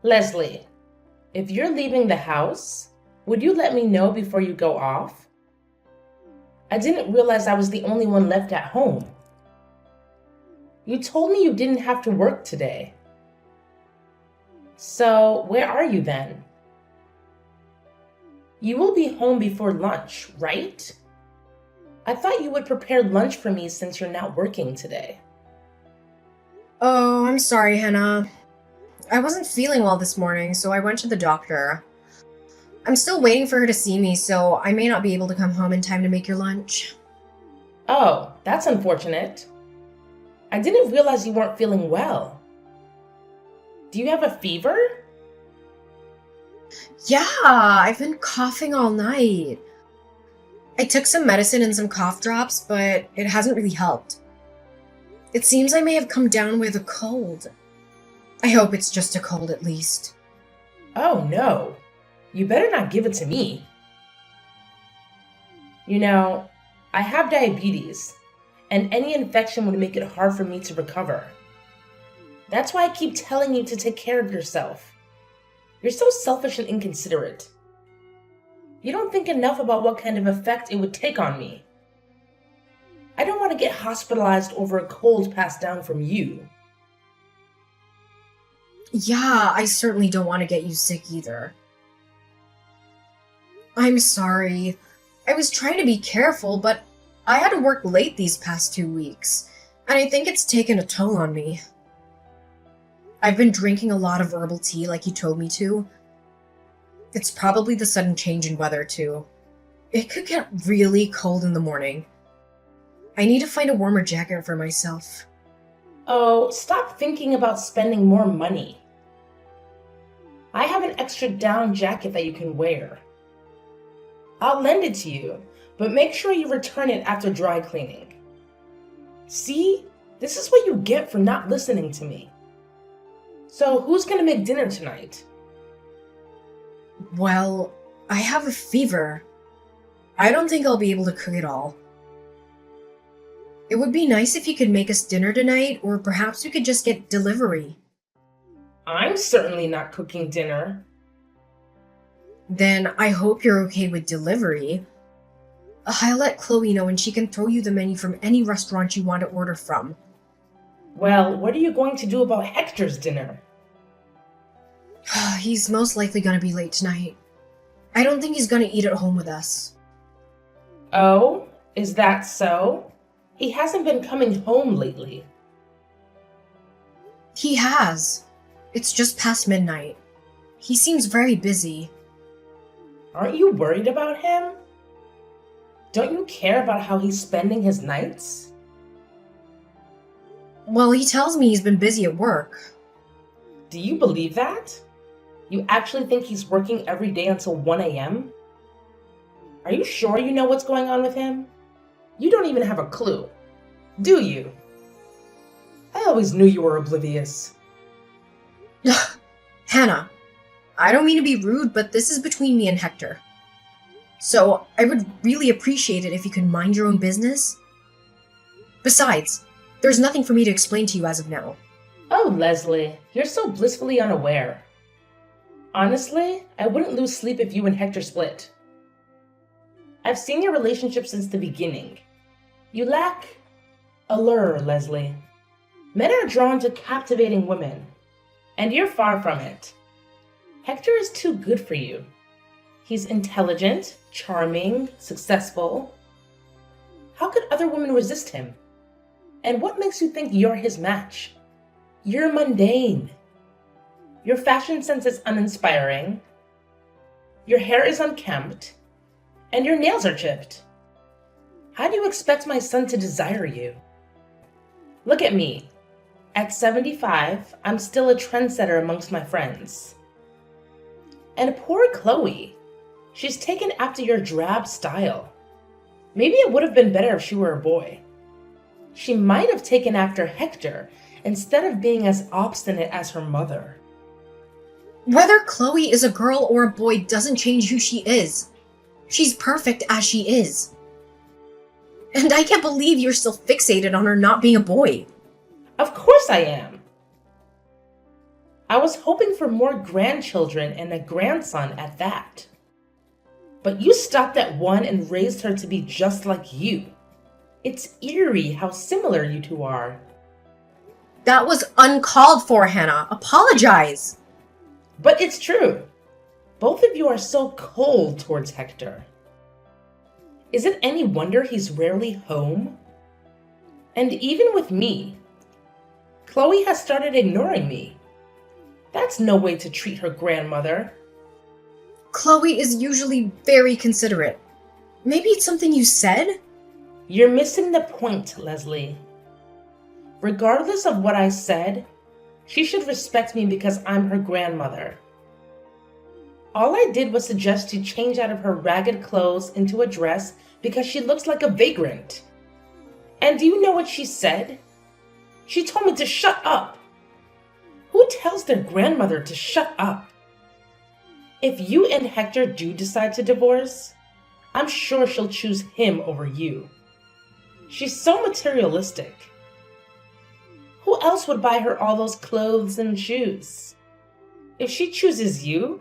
Leslie, if you're leaving the house, would you let me know before you go off? I didn't realize I was the only one left at home. You told me you didn't have to work today. So, where are you then? You will be home before lunch, right? I thought you would prepare lunch for me since you're not working today. Oh, I'm sorry, Hannah. I wasn't feeling well this morning, so I went to the doctor. I'm still waiting for her to see me, so I may not be able to come home in time to make your lunch. Oh, that's unfortunate. I didn't realize you weren't feeling well. Do you have a fever? Yeah, I've been coughing all night. I took some medicine and some cough drops, but it hasn't really helped. It seems I may have come down with a cold. I hope it's just a cold at least. Oh no. You better not give it to me. You know, I have diabetes, and any infection would make it hard for me to recover. That's why I keep telling you to take care of yourself. You're so selfish and inconsiderate. You don't think enough about what kind of effect it would take on me. I don't want to get hospitalized over a cold passed down from you. Yeah, I certainly don't want to get you sick either. I'm sorry. I was trying to be careful, but I had to work late these past 2 weeks, and I think it's taken a toll on me. I've been drinking a lot of herbal tea like you told me to. It's probably the sudden change in weather, too. It could get really cold in the morning. I need to find a warmer jacket for myself. Oh, stop thinking about spending more money. I have an extra down jacket that you can wear. I'll lend it to you, but make sure you return it after dry cleaning. See? This is what you get for not listening to me. So, who's gonna make dinner tonight? Well, I have a fever. I don't think I'll be able to cook it all. It would be nice if you could make us dinner tonight, or perhaps we could just get delivery. I'm certainly not cooking dinner. Then I hope you're okay with delivery. I'll let Chloe know and she can throw you the menu from any restaurant you want to order from. Well, what are you going to do about Hector's dinner? He's most likely gonna be late tonight. I don't think he's gonna eat at home with us. Oh, is that so? He hasn't been coming home lately. He has. It's just past midnight. He seems very busy. Aren't you worried about him? Don't you care about how he's spending his nights? Well, he tells me he's been busy at work. Do you believe that? You actually think he's working every day until 1 a.m.? Are you sure you know what's going on with him? You don't even have a clue, do you? I always knew you were oblivious. Hannah, I don't mean to be rude, but this is between me and Hector. So I would really appreciate it if you could mind your own business. Besides, there's nothing for me to explain to you as of now. Oh, Leslie, you're so blissfully unaware. Honestly, I wouldn't lose sleep if you and Hector split. I've seen your relationship since the beginning. You lack allure, Leslie. Men are drawn to captivating women, and you're far from it. Hector is too good for you. He's intelligent, charming, successful. How could other women resist him? And what makes you think you're his match? You're mundane. Your fashion sense is uninspiring. Your hair is unkempt. And your nails are chipped. How do you expect my son to desire you? Look at me. At 75, I'm still a trendsetter amongst my friends. And poor Chloe. She's taken after your drab style. Maybe it would have been better if she were a boy. She might have taken after Hector instead of being as obstinate as her mother. Whether Chloe is a girl or a boy doesn't change who she is. She's perfect as she is. And I can't believe you're still fixated on her not being a boy. Of course I am. I was hoping for more grandchildren and a grandson at that. But you stopped at one and raised her to be just like you. It's eerie how similar you two are. That was uncalled for, Hannah. Apologize. But it's true. Both of you are so cold towards Hector. Is it any wonder he's rarely home? And even with me, Chloe has started ignoring me. That's no way to treat her grandmother. Chloe is usually very considerate. Maybe it's something you said? You're missing the point, Leslie. Regardless of what I said, she should respect me because I'm her grandmother. All I did was suggest she change out of her ragged clothes into a dress because she looks like a vagrant. And do you know what she said? She told me to shut up. Who tells their grandmother to shut up? If you and Hector do decide to divorce, I'm sure she'll choose him over you. She's so materialistic. Who else would buy her all those clothes and shoes? If she chooses you,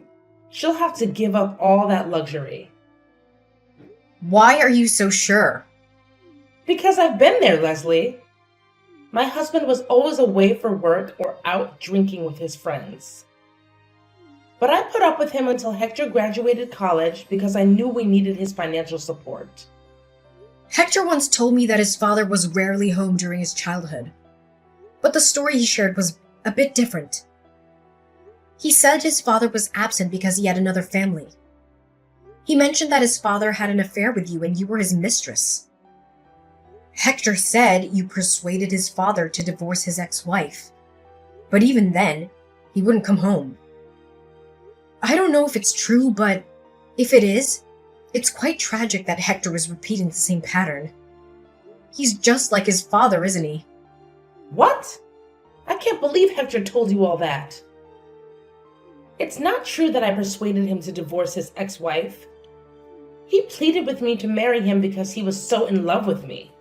she'll have to give up all that luxury. Why are you so sure? Because I've been there, Leslie. My husband was always away for work or out drinking with his friends. But I put up with him until Hector graduated college because I knew we needed his financial support. Hector once told me that his father was rarely home during his childhood. But the story he shared was a bit different. He said his father was absent because he had another family. He mentioned that his father had an affair with you and you were his mistress. Hector said you persuaded his father to divorce his ex-wife. But even then, he wouldn't come home. I don't know if it's true, but if it is, it's quite tragic that Hector is repeating the same pattern. He's just like his father, isn't he? What? I can't believe Hector told you all that. It's not true that I persuaded him to divorce his ex-wife. He pleaded with me to marry him because he was so in love with me.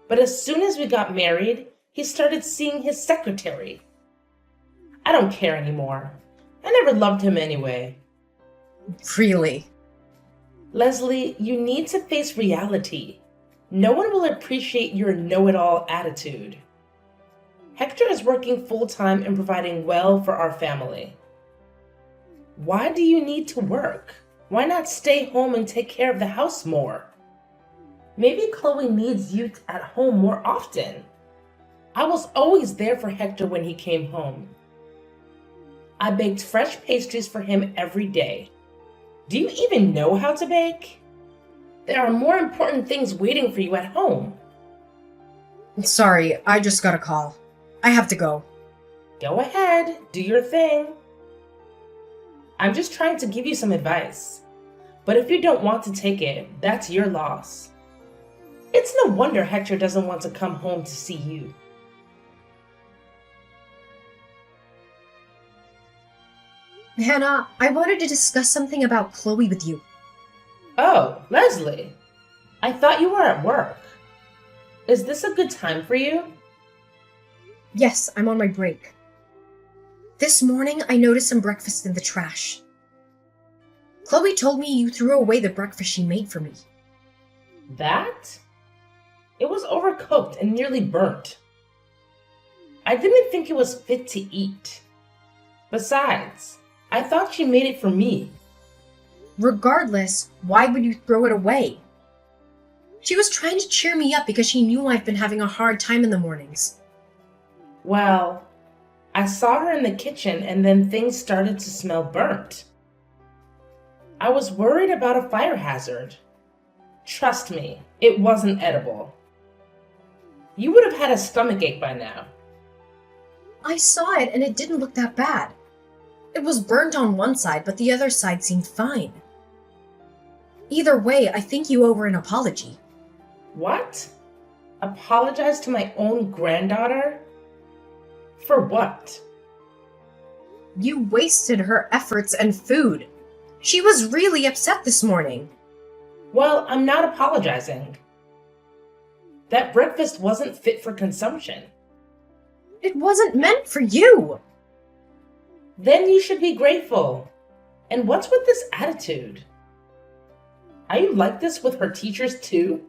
But as soon as we got married, he started seeing his secretary. I don't care anymore. I never loved him anyway. Really? Leslie, you need to face reality. No one will appreciate your know-it-all attitude. Hector is working full-time and providing well for our family. Why do you need to work? Why not stay home and take care of the house more? Maybe Chloe needs you at home more often. I was always there for Hector when he came home. I baked fresh pastries for him every day. Do you even know how to bake? There are more important things waiting for you at home. Sorry, I just got a call. I have to go. Go ahead, do your thing. I'm just trying to give you some advice. But if you don't want to take it, that's your loss. It's no wonder Hector doesn't want to come home to see you. Hannah, I wanted to discuss something about Chloe with you. Oh, Leslie. I thought you were at work. Is this a good time for you? Yes, I'm on my break. This morning, I noticed some breakfast in the trash. Chloe told me you threw away the breakfast she made for me. That? It was overcooked and nearly burnt. I didn't think it was fit to eat. Besides, I thought she made it for me. Regardless, why would you throw it away? She was trying to cheer me up because she knew I've been having a hard time in the mornings. Well, I saw her in the kitchen and then things started to smell burnt. I was worried about a fire hazard. Trust me, it wasn't edible. You would have had a stomachache by now. I saw it and it didn't look that bad. It was burnt on one side, but the other side seemed fine. Either way, I think you owe her an apology. What? Apologize to my own granddaughter? For what? You wasted her efforts and food. She was really upset this morning. Well, I'm not apologizing. That breakfast wasn't fit for consumption. It wasn't meant for you. Then you should be grateful. And what's with this attitude? Are you like this with her teachers too?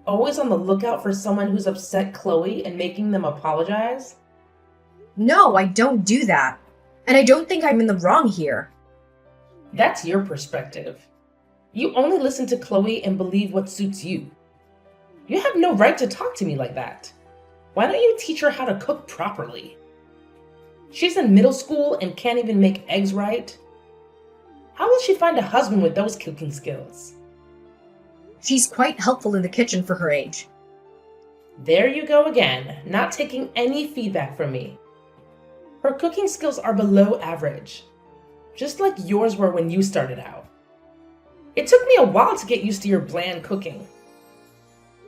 Always on the lookout for someone who's upset Chloe and making them apologize? No, I don't do that. And I don't think I'm in the wrong here. That's your perspective. You only listen to Chloe and believe what suits you. You have no right to talk to me like that. Why don't you teach her how to cook properly? She's in middle school and can't even make eggs right. How will she find a husband with those cooking skills? She's quite helpful in the kitchen for her age. There you go again, not taking any feedback from me. Her cooking skills are below average, just like yours were when you started out. It took me a while to get used to your bland cooking.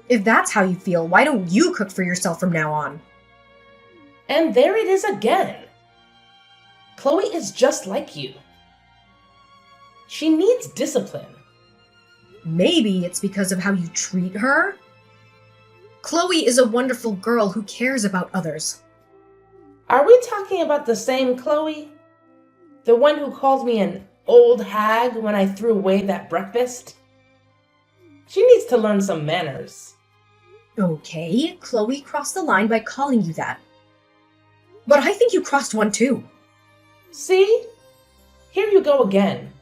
If that's how you feel, why don't you cook for yourself from now on? And there it is again. Chloe is just like you. She needs discipline. Maybe it's because of how you treat her? Chloe is a wonderful girl who cares about others. Are we talking about the same Chloe? The one who called me an old hag when I threw away that breakfast? She needs to learn some manners. Okay, Chloe crossed the line by calling you that. But I think you crossed one too. See? Here you go again.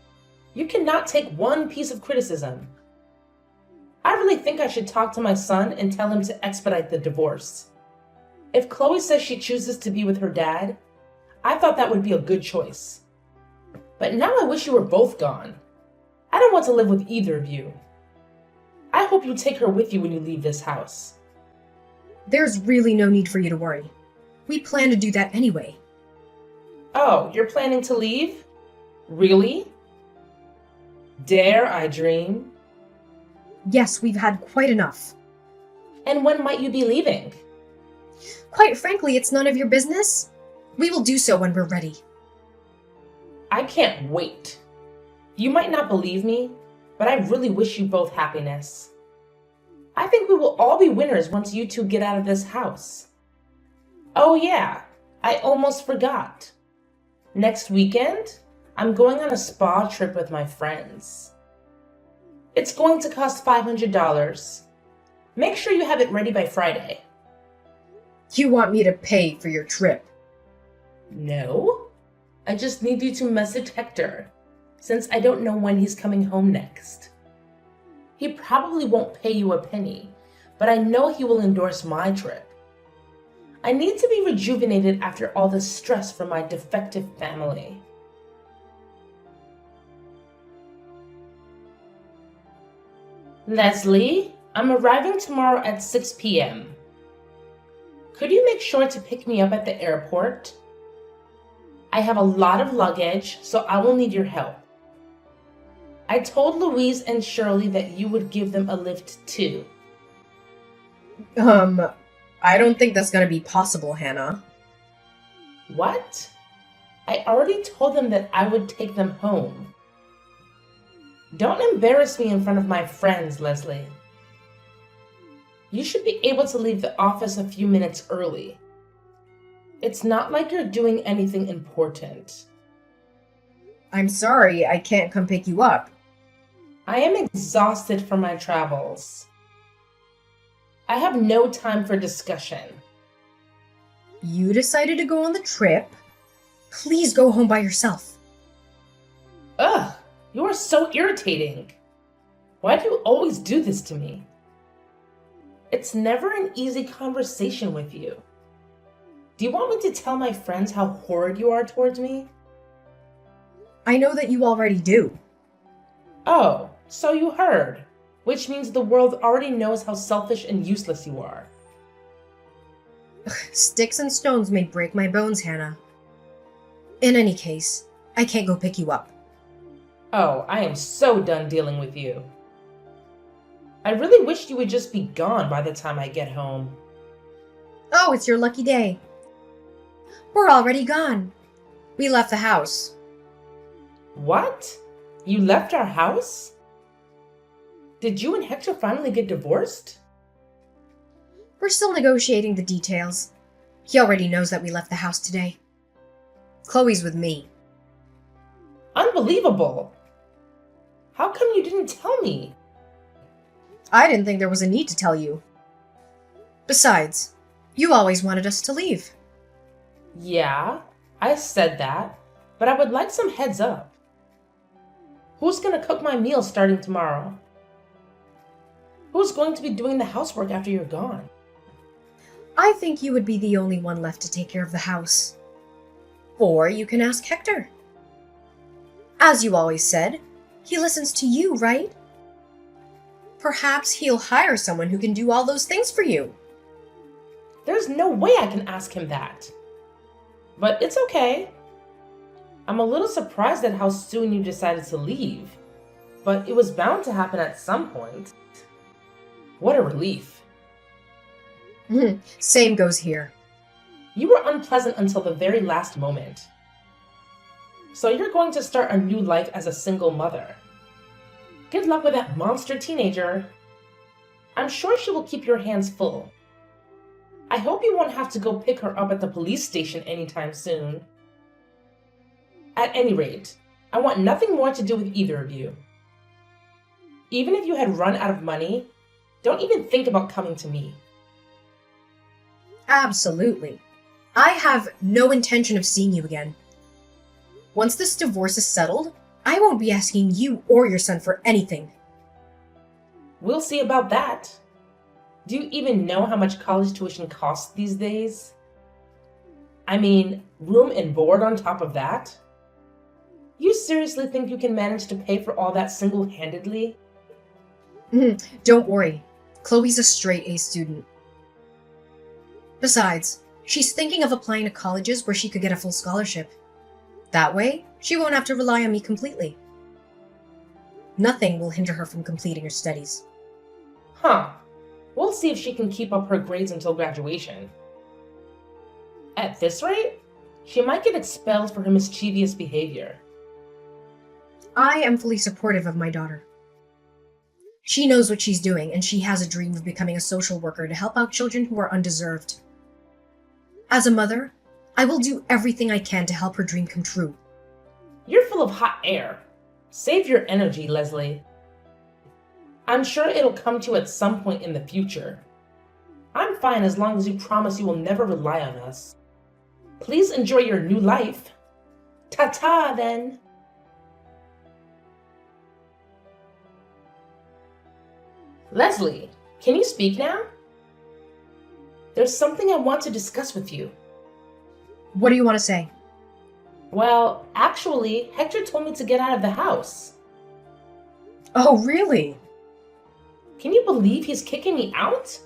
You cannot take one piece of criticism. I really think I should talk to my son and tell him to expedite the divorce. If Chloe says she chooses to be with her dad, I thought that would be a good choice. But now I wish you were both gone. I don't want to live with either of you. I hope you take her with you when you leave this house. There's really no need for you to worry. We plan to do that anyway. Oh, you're planning to leave? Really? Dare I dream? Yes, we've had quite enough. And when might you be leaving? Quite frankly, it's none of your business. We will do so when we're ready. I can't wait. You might not believe me, but I really wish you both happiness. I think we will all be winners once you two get out of this house. Oh yeah, I almost forgot. Next weekend, I'm going on a spa trip with my friends. It's going to cost $500. Make sure you have it ready by Friday. You want me to pay for your trip? No, I just need you to message Hector, since I don't know when he's coming home next. He probably won't pay you a penny, but I know he will endorse my trip. I need to be rejuvenated after all the stress from my defective family. Leslie, I'm arriving tomorrow at 6 p.m. Could you make sure to pick me up at the airport? I have a lot of luggage, so I will need your help. I told Louise and Shirley that you would give them a lift too. I don't think that's gonna be possible, Hannah. What? I already told them that I would take them home. Don't embarrass me in front of my friends, Leslie. You should be able to leave the office a few minutes early. It's not like you're doing anything important. I'm sorry, I can't come pick you up. I am exhausted from my travels. I have no time for discussion. You decided to go on the trip. Please go home by yourself. Ugh, you are so irritating. Why do you always do this to me? It's never an easy conversation with you. Do you want me to tell my friends how horrid you are towards me? I know that you already do. Oh, so you heard, which means the world already knows how selfish and useless you are. Sticks and stones may break my bones, Hannah. In any case, I can't go pick you up. Oh, I am so done dealing with you. I really wish you would just be gone by the time I get home. Oh, it's your lucky day. We're already gone. We left the house. What? You left our house? Did you and Hector finally get divorced? We're still negotiating the details. He already knows that we left the house today. Chloe's with me. Unbelievable! How come you didn't tell me? I didn't think there was a need to tell you. Besides, you always wanted us to leave. Yeah, I said that, but I would like some heads up. Who's gonna cook my meals starting tomorrow? Who's going to be doing the housework after you're gone? I think you would be the only one left to take care of the house. Or you can ask Hector. As you always said, he listens to you, right? Perhaps he'll hire someone who can do all those things for you. There's no way I can ask him that. But it's okay. I'm a little surprised at how soon you decided to leave, but it was bound to happen at some point. What a relief. Same goes here. You were unpleasant until the very last moment. So you're going to start a new life as a single mother. Good luck with that monster teenager. I'm sure she will keep your hands full. I hope you won't have to go pick her up at the police station anytime soon. At any rate, I want nothing more to do with either of you. Even if you had run out of money, don't even think about coming to me. Absolutely. I have no intention of seeing you again. Once this divorce is settled, I won't be asking you or your son for anything. We'll see about that. Do you even know how much college tuition costs these days? I mean, room and board on top of that? You seriously think you can manage to pay for all that single-handedly? Don't worry. Chloe's a straight A student. Besides, she's thinking of applying to colleges where she could get a full scholarship. That way, she won't have to rely on me completely. Nothing will hinder her from completing her studies. Huh. We'll see if she can keep up her grades until graduation. At this rate, she might get expelled for her mischievous behavior. I am fully supportive of my daughter. She knows what she's doing, and she has a dream of becoming a social worker to help out children who are undeserved. As a mother, I will do everything I can to help her dream come true. You're full of hot air. Save your energy, Leslie. I'm sure it'll come to you at some point in the future. I'm fine as long as you promise you will never rely on us. Please enjoy your new life. Ta-ta, then. Leslie, can you speak now? There's something I want to discuss with you. What do you want to say? Well, actually, Hector told me to get out of the house. Oh, really? Can you believe he's kicking me out?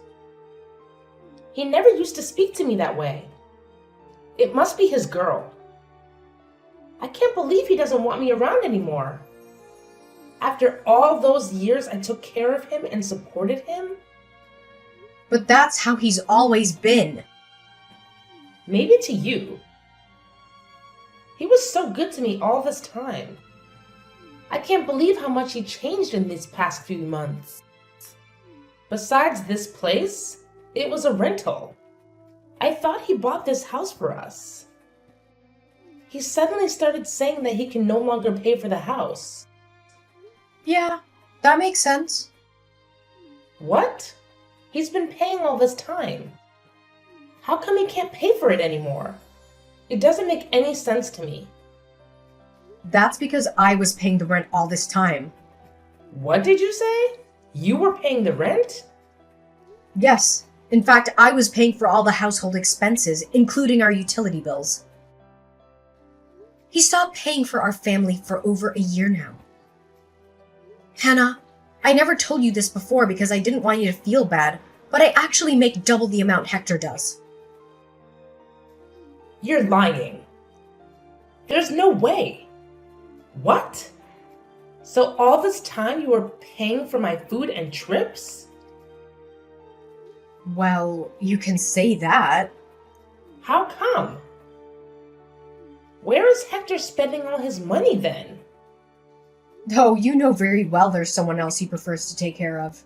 He never used to speak to me that way. It must be his girl. I can't believe he doesn't want me around anymore. After all those years I took care of him and supported him? But that's how he's always been. Maybe to you. He was so good to me all this time. I can't believe how much he changed in these past few months. Besides this place, it was a rental. I thought he bought this house for us. He suddenly started saying that he can no longer pay for the house. Yeah, that makes sense. What? He's been paying all this time. How come he can't pay for it anymore? It doesn't make any sense to me. That's because I was paying the rent all this time. What did you say? You were paying the rent? Yes. In fact, I was paying for all the household expenses, including our utility bills. He stopped paying for our family for over a year now. Hannah, I never told you this before because I didn't want you to feel bad, but I actually make double the amount Hector does. You're lying. There's no way. What? So all this time you were paying for my food and trips? Well, you can say that. How come? Where is Hector spending all his money then? Oh, you know very well there's someone else he prefers to take care of.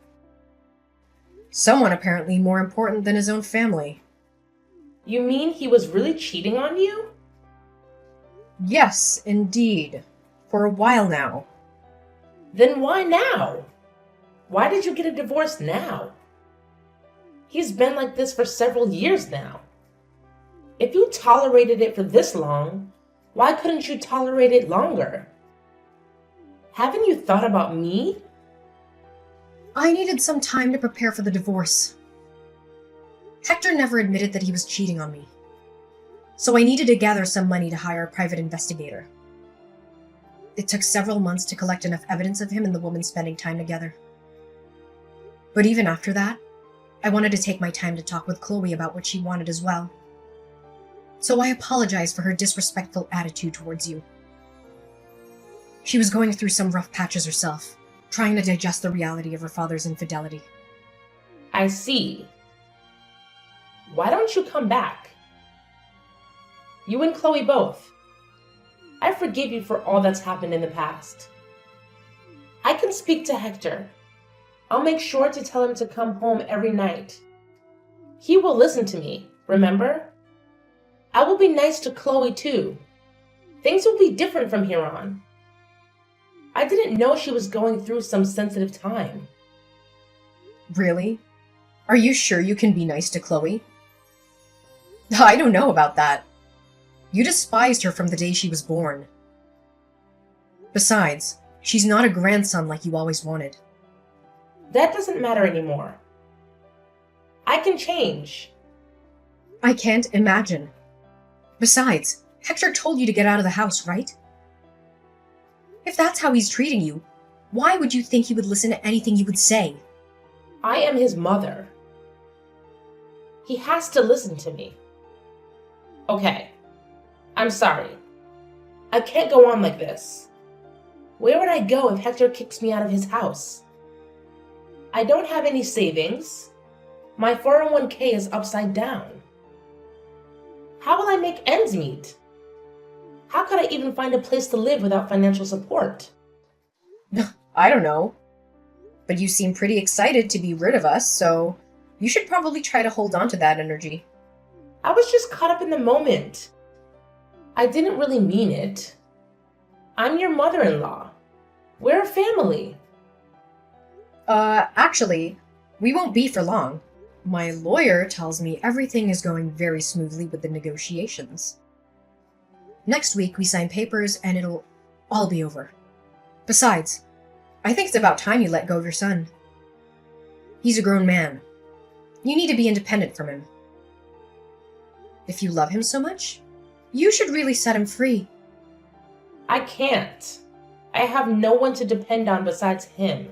Someone apparently more important than his own family. You mean he was really cheating on you? Yes, indeed. For a while now. Then why now? Why did you get a divorce now? He's been like this for several years now. If you tolerated it for this long, why couldn't you tolerate it longer? Haven't you thought about me? I needed some time to prepare for the divorce. Hector never admitted that he was cheating on me. So I needed to gather some money to hire a private investigator. It took several months to collect enough evidence of him and the woman spending time together. But even after that, I wanted to take my time to talk with Chloe about what she wanted as well. So I apologize for her disrespectful attitude towards you. She was going through some rough patches herself, trying to digest the reality of her father's infidelity. I see. Why don't you come back? You and Chloe both. I forgive you for all that's happened in the past. I can speak to Hector. I'll make sure to tell him to come home every night. He will listen to me, remember? I will be nice to Chloe too. Things will be different from here on. I didn't know she was going through some sensitive time. Really? Are you sure you can be nice to Chloe? I don't know about that. You despised her from the day she was born. Besides, she's not a grandson like you always wanted. That doesn't matter anymore. I can change. I can't imagine. Besides, Hector told you to get out of the house, right? If that's how he's treating you, why would you think he would listen to anything you would say? I am his mother. He has to listen to me. Okay, I'm sorry. I can't go on like this. Where would I go if Hector kicks me out of his house? I don't have any savings. My 401k is upside down. How will I make ends meet? How could I even find a place to live without financial support? I don't know. But you seem pretty excited to be rid of us, so you should probably try to hold on to that energy. I was just caught up in the moment. I didn't really mean it. I'm your mother-in-law. We're a family. Actually, we won't be for long. My lawyer tells me everything is going very smoothly with the negotiations. Next week, we sign papers and it'll all be over. Besides, I think it's about time you let go of your son. He's a grown man. You need to be independent from him. If you love him so much, you should really set him free. I can't. I have no one to depend on besides him.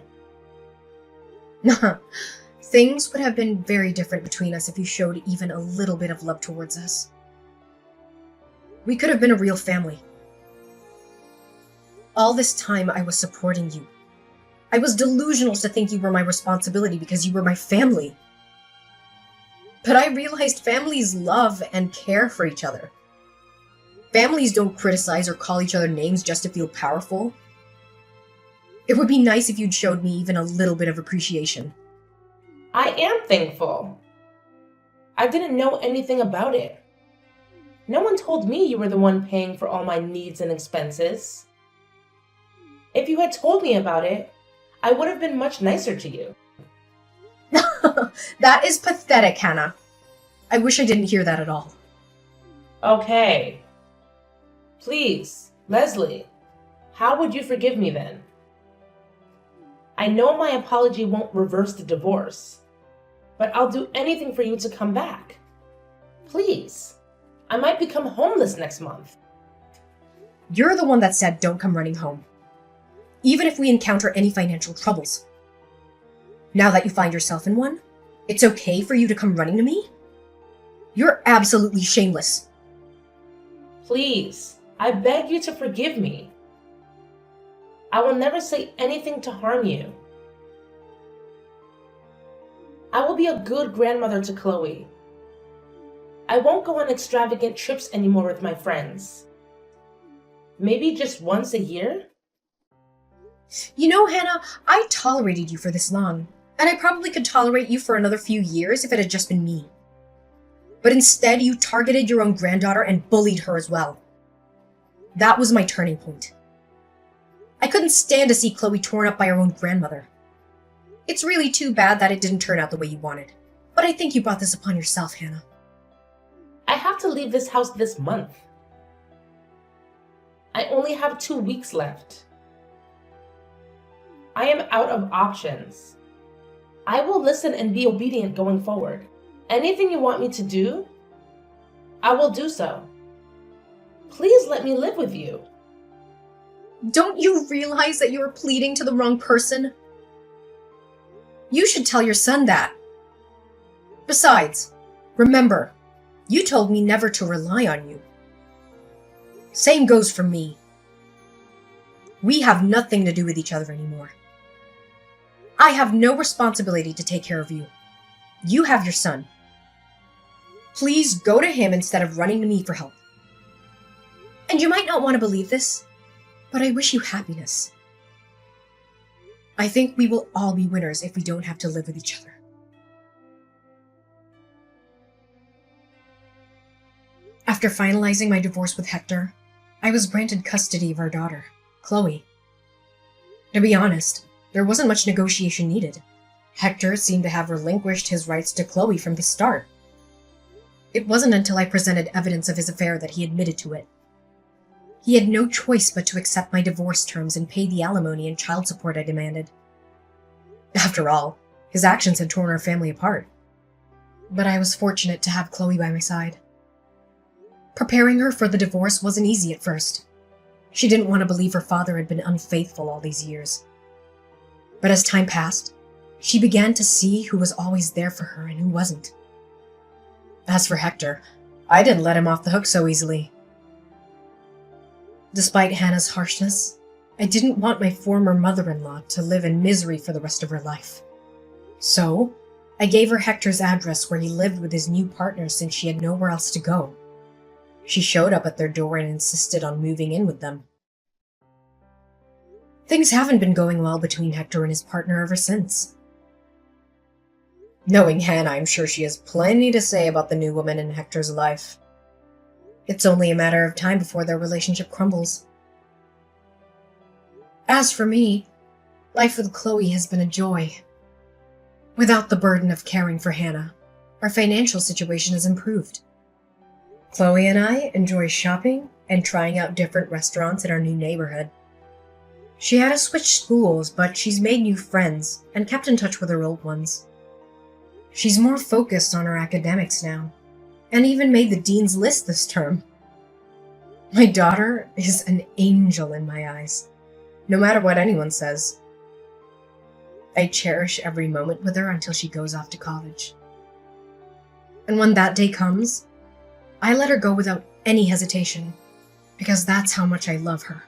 Things would have been very different between us if you showed even a little bit of love towards us. We could have been a real family. All this time I was supporting you. I was delusional to think you were my responsibility because you were my family. But I realized families love and care for each other. Families don't criticize or call each other names just to feel powerful. It would be nice if you'd showed me even a little bit of appreciation. I am thankful. I didn't know anything about it. No one told me you were the one paying for all my needs and expenses. If you had told me about it, I would have been much nicer to you. That is pathetic, Hannah. I wish I didn't hear that at all. Okay. Please, Leslie, how would you forgive me then? I know my apology won't reverse the divorce, but I'll do anything for you to come back. Please. I might become homeless next month. You're the one that said don't come running home, even if we encounter any financial troubles. Now that you find yourself in one, it's okay for you to come running to me? You're absolutely shameless. Please, I beg you to forgive me. I will never say anything to harm you. I will be a good grandmother to Chloe. I won't go on extravagant trips anymore with my friends. Maybe just once a year? You know, Hannah, I tolerated you for this long, and I probably could tolerate you for another few years if it had just been me. But instead, you targeted your own granddaughter and bullied her as well. That was my turning point. I couldn't stand to see Chloe torn up by her own grandmother. It's really too bad that it didn't turn out the way you wanted. But I think you brought this upon yourself, Hannah. I have to leave this house this month. I only have 2 weeks left. I am out of options. I will listen and be obedient going forward. Anything you want me to do, I will do so. Please let me live with you. Don't you realize that you are pleading to the wrong person? You should tell your son that. Besides, remember, you told me never to rely on you. Same goes for me. We have nothing to do with each other anymore. I have no responsibility to take care of you. You have your son. Please go to him instead of running to me for help. And you might not want to believe this, but I wish you happiness. I think we will all be winners if we don't have to live with each other. After finalizing my divorce with Hector, I was granted custody of our daughter, Chloe. To be honest, there wasn't much negotiation needed. Hector seemed to have relinquished his rights to Chloe from the start. It wasn't until I presented evidence of his affair that he admitted to it. He had no choice but to accept my divorce terms and pay the alimony and child support I demanded. After all, his actions had torn our family apart. But I was fortunate to have Chloe by my side. Preparing her for the divorce wasn't easy at first. She didn't want to believe her father had been unfaithful all these years. But as time passed, she began to see who was always there for her and who wasn't. As for Hector, I didn't let him off the hook so easily. Despite Hannah's harshness, I didn't want my former mother-in-law to live in misery for the rest of her life. So, I gave her Hector's address where he lived with his new partner since she had nowhere else to go. She showed up at their door and insisted on moving in with them. Things haven't been going well between Hector and his partner ever since. Knowing Hannah, I'm sure she has plenty to say about the new woman in Hector's life. It's only a matter of time before their relationship crumbles. As for me, life with Chloe has been a joy. Without the burden of caring for Hannah, our financial situation has improved. Chloe and I enjoy shopping and trying out different restaurants in our new neighborhood. She had to switch schools, but she's made new friends and kept in touch with her old ones. She's more focused on her academics now, and even made the dean's list this term. My daughter is an angel in my eyes, no matter what anyone says. I cherish every moment with her until she goes off to college. And when that day comes, I let her go without any hesitation, because that's how much I love her.